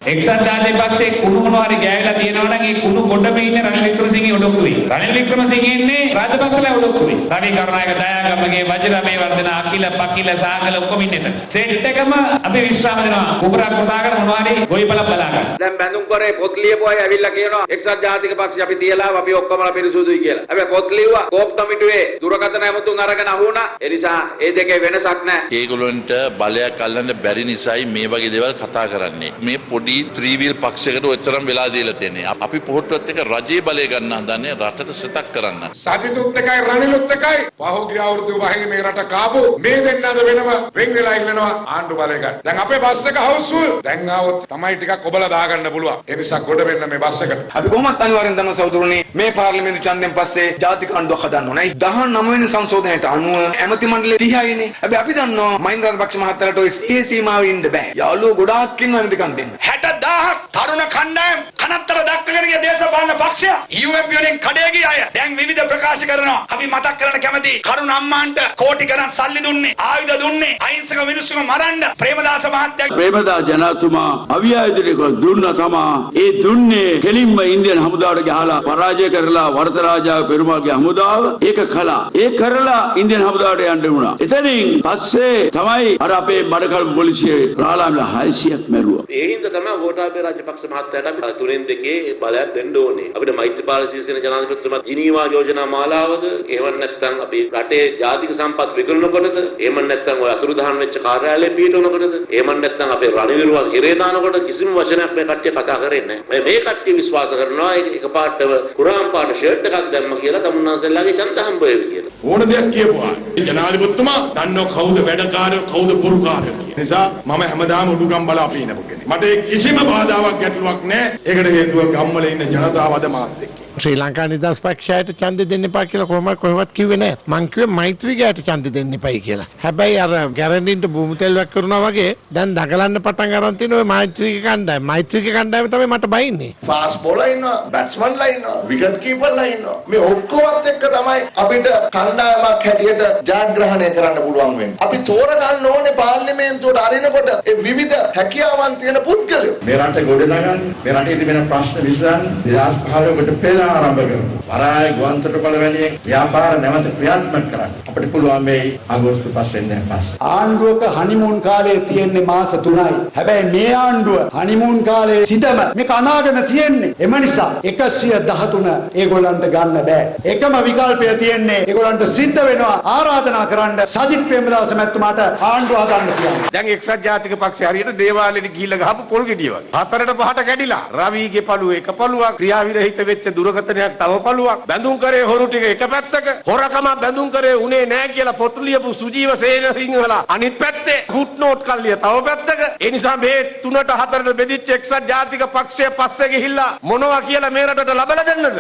එක්සත් ජාතික පක්ෂයේ කුණු මොනවාරි ගෑවිලා තියෙනවා නම් ඒ කුණු ගොඩම ඉන්නේ රනිල් වික්‍රමසිංහ ඔඩොක්කුවේ. රනිල් වික්‍රමසිංහ ඉන්නේ රාජපක්ෂලා ඔඩොක්කුවේ. රවි කරුණායක දයාගමගේ වජිරමේ වර්ධන අකිල පකිල සාගල ඔක්කොම ඉන්නේ එතන. සෙට් එකම අපි විශ්‍රාම දෙනවා. කුඹරක් කොටාගෙන මොනවාරි ගොවිපලක් බලා ගන්න. දැන් බැඳුම් කරේ පොත් ලියපු අය ඇවිල්ලා කියනවා එක්සත් ජාතික පක්ෂය අපි තියලා අපි ඔක්කොමලා පිරිසුදුයි කියලා. හැබැයි පොත් ලියුවා කෝප් කමිටුවේ දුරකථන ඇමතුම් අරගෙන අහුණා. ඒ නිසා ඒ දෙකේ වෙනසක් නැහැ. ඒගොල්ලන්ට බලයක් අල්ලන්න බැරි නිසායි මේ වගේ දේවල් කතා කරන්නේ. මේ පොඩි ත්‍රිවිල් පක්ෂයකට ඔච්චරම වෙලා දීලා තියෙන්නේ. අපි පොහොට්ටුවත් එක රජයේ බලය ගන්න හදන්නේ රටට සිතක් කරන්න. සජිතුත් එකයි රනිලුත් එකයි පහුගිය අවුරුදු වහේ මේ රට කාපු මේ දෙන්නද වෙනම වෙන් වෙලා ඉන්නනවා ආණ්ඩු බලය ගන්න. දැන් අපේ බස් එක හවුස්ෆුල්. දැන් ආවොත් තමයි ටිකක් ඔබලා දාගන්න පුළුවන්. ඒ නිසා ගොඩ වෙන්න මේ බස් එකට. අපි කොහොමත් අනිවාර්යෙන් දන්නවා සහෝදරනේ මේ පාර්ලිමේන්තු ඡන්දයෙන් පස්සේ ජාතික ආණ්ඩුවක් හදන්න ඕනේ. 19 වෙනි සංශෝධනයට අනුව ඇමති මණ්ඩලය 30යිනේ. හැබැයි අපි දන්නවා මහින්ද රාජපක්ෂ මහත්තයාට ඔය ඒ සීමාවෙ ඉන්න බෑ. යාළුවෝ ගොඩාක් ඉන්නවා ඇමති කන්දෙන්. 60000ක් තරුණ කණ්ඩායම් කනත්තර දක්කගෙන ගිය දේශපාලන පක්ෂය UMP වලින් කඩේ ගිය අය දැන් විවිධ ප්‍රකාශ කරනවා. අපි මතක් කරන්න කැමති කරුණ අම්මාන්ට කෝටි ගණන් සල්ලි දුන්නේ ආයුධ දුන්නේ අහිංසක මිනිස්සුම මරන්න ප්‍රේමදාස මහත්තයා ප්‍රේමදාස ජනාතුමා අවියායුධ දුන්න තමා ඒ දුන්නේ කෙලින්ම ඉන්දියන් හමුදාවට ගහලා පරාජය කරලා වරත රාජා පෙරුමල්ගේ හමුදාව ඒක කළා. ඒ කරලා ඉන්දියන් හමුදාවට යන්න වුණා. එතනින් පස්සේ තමයි අර අපේ බඩකල් පොලිසිය රාලාමිලා 600ක් මැරුවා. ඒ හින්දා තමයි ගෝඨාභය රාජපක්ෂ මහත්තයාට අපි තුනෙන් දෙකේ බලයක් දෙන්න ඕනේ. අපිට මෛත්‍රීපාල සිරිසේන ජනාධිපතිතුමා ජිනීවා යෝජනා මාලාවද එහෙම නැත්නම් අපි රටේ ජාතික සම්පත් විකුණනකොටද එහෙම නැත්නම් ඔය අතුරුදහන් වෙච්ච කාර්යාලය පිටවනකොටද එහෙම නැත්නම් අපේ රණවිරුවන් හිරේ දානකොට කිසිම වචනයක් මේ කට්ටිය කතා කරන්නේ නැහැ. මේ කට්ටිය විශ්වාස කරනවා එකපාරටම කුරාම් පාට ෂර්ට් එකක් දැම්ම කියලා තමුන්නාසෙල්ලාගේ ඡන්ද හම්බ වෙවි කියලා. ඕන දෙයක් කියපුවා. ජනාධිපතිතුමා දන්නව කවුද වැඩකාරයෝ කවුද බොරුකාරයෝ කියන නිසා මම හැමදාම උඩුගම් බලා පිනපු කෙනෙක්. මට කිසිම බාධාවක් ගැටලුවක් නැහැ. ඒකට හේතුව ගම්වල ඉන්න ජනතාව අද මාත් එක්ක. ශ්‍රී ලංකා නිදහස් පක්ෂයට ඡන්ද දෙන්න එපා කියලා කොහොමවත් කිව්වේ නැහැ. මං කිව්වේ මෛත්‍රීකයට ඡන්ද දෙන්න එපයි කියලා. හැබැයි අර ගැරන්ඩින්ට භූමි තෙල් වැක් කරනවා වගේ දැන් දගලන්න පටන් ගන්න තියෙන ඔය මෛත්‍රීක කණ්ඩායම. මෛත්‍රීක කණ්ඩායම තමයි මට බයින්නේ. ෆාස්ට් බෝලර් ඉන්නවා, බැට්ස්මන්ලා ඉන්නවා, විකට් කීපර්ලා ඉන්නවා. මේ ඔක්කොමත් එක්ක තමයි අපිට කණ්ඩායමක් හැටියට ජයග්‍රහණය කරන්න පුළුවන් වෙන්නේ. අපි තෝරගන්න ඕනේ පාර්ලිමේන්තුවට අරිනකොට ඒ විවිධ හැකියාවන් තියෙන පුද්ගලයෝ. මේ රට ගොඩනගන්න, මේ රටේ තිබෙන ප්‍රශ්න විසඳන්න 2015 කට ආරම්භ කරමු. වරාය ගුවන්තොටුපළ වැලියේ ව්‍යාපාර නැවත ක්‍රියාත්මක කරන්න. අපිට පුළුවන් මේ අගෝස්තු 5 වෙනිදා පස්සේ. ආණ්ඩුවක හනිමූන් කාලය තියෙන්නේ මාස 3යි. හැබැයි මේ ආණ්ඩුව හනිමූන් කාලයේ සිටම මේක අනාගෙන තියෙන්නේ. එම නිසා 113 ඒගොල්ලන්ට ගන්න බෑ. එකම විකල්පය තියෙන්නේ ඒගොල්ලන්ට සිද්ධ වෙනවා ආරාධනා කරන්න සජිත් ප්‍රේමදාස මැතිතුමාට ආණ්ඩුව හදන්න කියන්නේ. දැන් එක්සත් ජාතික පක්ෂය හරියට දේවාලෙට ගිහිල්ලා ගහපු පොල් ගෙඩිය වගේ. 4ට 5ට කැඩිලා. රවිගේ පළුව එක පළුවක් ක්‍රියාවිරහිත වෙච්ච දුරකථනයක් තව පළුවක්. බැඳුම් කරේ හොරු ටික එක පැත්තක. හොරකම බැඳුම් කරේ උනේ නැහැ කියලා පොත් ලියපු සුජීව සේනසිංහලා අනිත් පැත්තේ ෆුට් නෝට් කල්ලිය තව පැත්තක. ඒ නිසා මේ 3ට 4ට බෙදිච්ච එක්සත් ජාතික පක්ෂය පස්සේ ගිහිල්ලා මොනවා කියලා මේ රටට ලබලා දෙන්නද?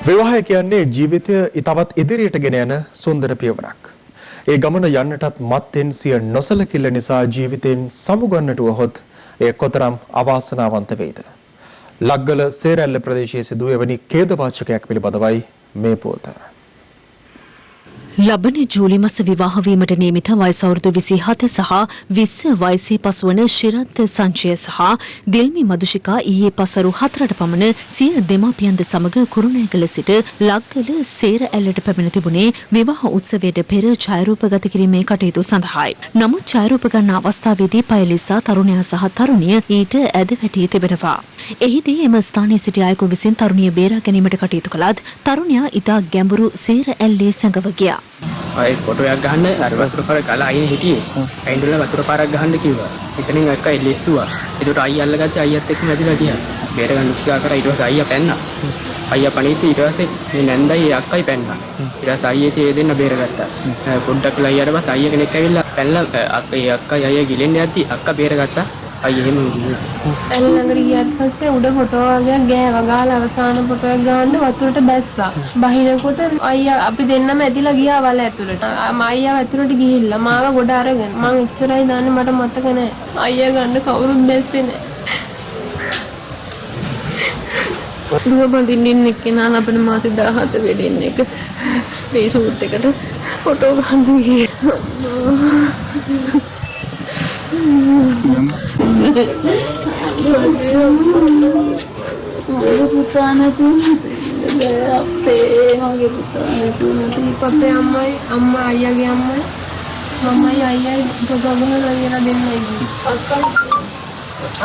විවාහය කියන්නේ ජීවිතය ඉතවත් ඉදිරියට ගෙන යන සුන්දර පියවරක්. ඒ ගමන යන්නටත් මත්තෙන් සිය නොසලකිල්ල නිසා ජීවිතෙන් සමුගන්නට වුවහොත් එය කොතරම් අවාසනාවන්ත වේද. ලග්ගල සේරැල්ල ප්‍රදේශයේ සිදු එවැනි ඛේදවාචකයක් පිළිබඳවයි මේ පොත. ලබන ජූලි මාස විවාහ වීමට නියමිත වයස අවුරුදු 27 සහ 20 වයසේ පසුවන ශිරන්ත සංචය සහ දිල්මි මදුෂිකා ඊයේ පසරු 4ට පමණ සිය දෙමාපියන්ද සමග කුරුණෑගල සිට ලග්ගල සේර ඇල්ලට පැමිණ තිබුණේ විවාහ උත්සවයට පෙර ඡායාරූපගත කිරීමේ කටයුතු සඳහායි. නමුත් ඡායාරූප ගන්න අවස්ථාවේදී පයලිසා තරුණයා සහ තරුණිය ඊට ඇද වැටී තිබෙනවා. එහිදී එම ස්ථානයේ සිටි අයෙකු විසින් තරුණිය බේරා ගැනීමට කටයුතු කළත් තරුණයා ඉතා ගැඹුරු සේර ඇල්ලේ සැඟව ගියා. අය ෆොටෝ එකක් ගහන්න අර වතුර පාර ගලා අයින් හිටියේ. අයින්දල වතුර පාරක් ගහන්න කිව්වා. එතනින් අක්කා එල්ලෙස්සුවා. ඒකට අයියා අල්ලගත්තා අයියත් එක්ක මැදිලා ගියා. බේර ගන්න උත්සාහ කරා ඊට පස්සේ අයියා පැන්නා. අයියා පණීති ඊට පස්සේ මේ නැන්දයි අක්කයි පැන්නා. ඊට පස්සේ අයියේ තේ දෙන්න බේරගත්තා. පොඩ්ඩක් වෙලා අයියාට පස්සේ අයියා කෙනෙක් ඇවිල්ලා පැනලා අක්කයි අයියා ගිලෙන්න යද්දි අක්කා බේරගත්තා. අයියා එහෙම ඇල ළඟට ගියාට පස්සේ උඩ ෆොටෝ වගේ ගෑවා ගාලා අවසාන ෆොටෝ එක ගන්න වතුරට බැස්සා. බහිනකොට අයියා අපි දෙන්නම ඇදිලා ගියා වල ඇතුළට. අයියා ඇතුළට ගිහිල්ලා මාව ගොඩ අරගෙන මං ඉච්චරයි දාන්නේ මට මතක නැහැ. අයියා ගන්න කවුරුත් බැස්සේ නැහැ. දුව බඳින්න ඉන්න කෙනා අපිට මාසේ 17 වෙනින් එක මේ ෂූට් එකට ෆොටෝ ගන්න ගියා. මගේ පුතා නැතුව මගේ පුතා නැතුව අපේ අම්මා අයියාගේ අම්මයි අයියයි ගොඩගහන අයියලා දෙන්නයි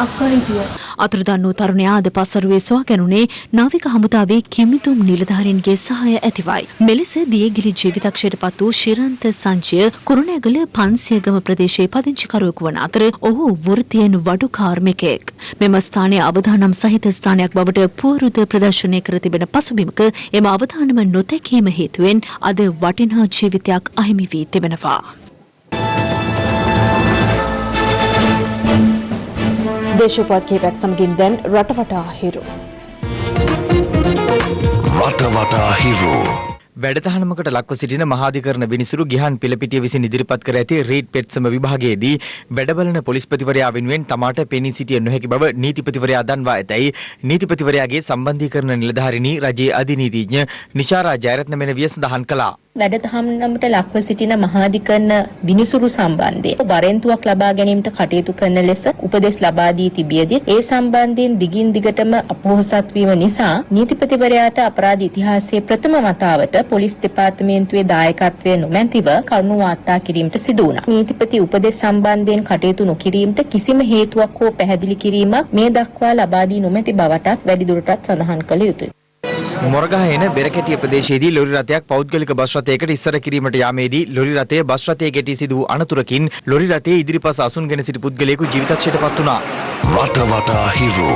අක්කා හිටියා. අතුරුදන් වූ තරුණයා අද පසරුවේ සොයාගැනුනේ නාවික හමුදාවේ කිමිතුම් නිලධාරීන්ගේ සහාය ඇතිවයි. මෙලෙස දියගිරි ජීවිතක්ෂයට පත් වූ ශිරන්ත සංජය කුරුණෑගල පන්සියගම ප්‍රදේශයේ පදිංචිකරුවෙකු වන අතර ඔහු වෘත්තියෙන් වඩු කාර්මිකයෙක්. මෙම ස්ථානය අවදානම් සහිත ස්ථානයක් බවට පුවරුද ප්‍රදර්ශනය කර තිබෙන පසුබිමක එම අවදානම නොතැකීම හේතුවෙන් අද වටිනා ජීවිතයක් අහිමි වී තිබෙනවා. දේශපත් කීපයක් සමගින් දැන් රටවටා හිරු. රටවටා හිරු. වැඩතහනමකට ලක්ව සිටින මහාධිකරණ විනිසුරු ගිහන් පිළපිටිය විසින් ඉදිරිපත් කර ඇති රීඩ් පෙට්සම විභාගයේදී වැඩබලන පොලිස්පතිවරයා වෙනුවෙන් තමාට පෙනී සිටිය නොහැකි බව නීතිපතිවරයා දන්වා ඇතැයි නීතිපතිවරයාගේ සම්බන්ධීකරණ නිලධාරිණී රජයේ අධිනීතිඥ නිශාරා ජයරත්න මෙනවිය සඳහන් කළා. වැඩතහනමට ලක්ව සිටින මහාධිකරණ විනිසුරු සම්බන්ධයෙන් වරෙන්තුවක් ලබා ගැනීමට කටයුතු කරන ලෙස උපදෙස් ලබා දී තිබියදී ඒ සම්බන්ධයෙන් දිගින් දිගටම අපොහොසත් වීම නිසා නීතිපතිවරයාට අපරාධ ඉතිහාසයේ ප්‍රථම වතාවට පොලිස් දෙපාර්තමේන්තුවේ දායකත්වය නොමැතිව කරුණු වාර්තා කිරීමට සිදු වුණා. නීතිපති උපදෙස් සම්බන්ධයෙන් කටයුතු නොකිරීමට කිසිම හේතුවක් හෝ පැහැදිලි කිරීමක් මේ දක්වා ලබා දී නොමැති බවටත් වැඩිදුරටත් සඳහන් කළ යුතුයි. මොරගහේන බෙරකැටිය ප්‍රදේශයේදී ලොරි රථයක් පෞද්ගලික බස් රථයකට ඉස්සර කිරීමට යාමේදී ලොරි රථය බස් රථයේ ගැටී සිදු වූ අනතුරකින් ලොරි රථයේ ඉදිරිපස අසුන්ගෙන සිටි පුද්ගලයෙකු ජීවිතක්ෂයට පත් වුණා. රටවටා හිරු.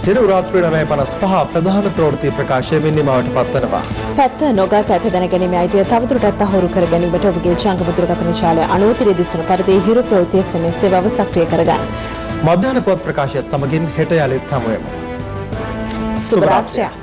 හිරු රාත්‍රී 9:55 ප්‍රධාන ප්‍රවෘත්ති ප්‍රකාශයෙන් නිමවට පත්වනවා. පැත්ත නොගත් ඇත දැනගැනීමේ අයිතිය තවදුරටත් අහුරු කර ගැනීමට ඔබගේ ජංගම දුරකථන ජාලය අනුවතිරේ දිස්වන පරිදි හිරු ප්‍රවෘත්ති SMS සේවාව සක්‍රිය කරගන්න. මධ්‍යහන පොත් ප්‍රකාශයත් සමගින් හෙට යලිත් හමුවෙමු. සුබ රාත්‍රියක්.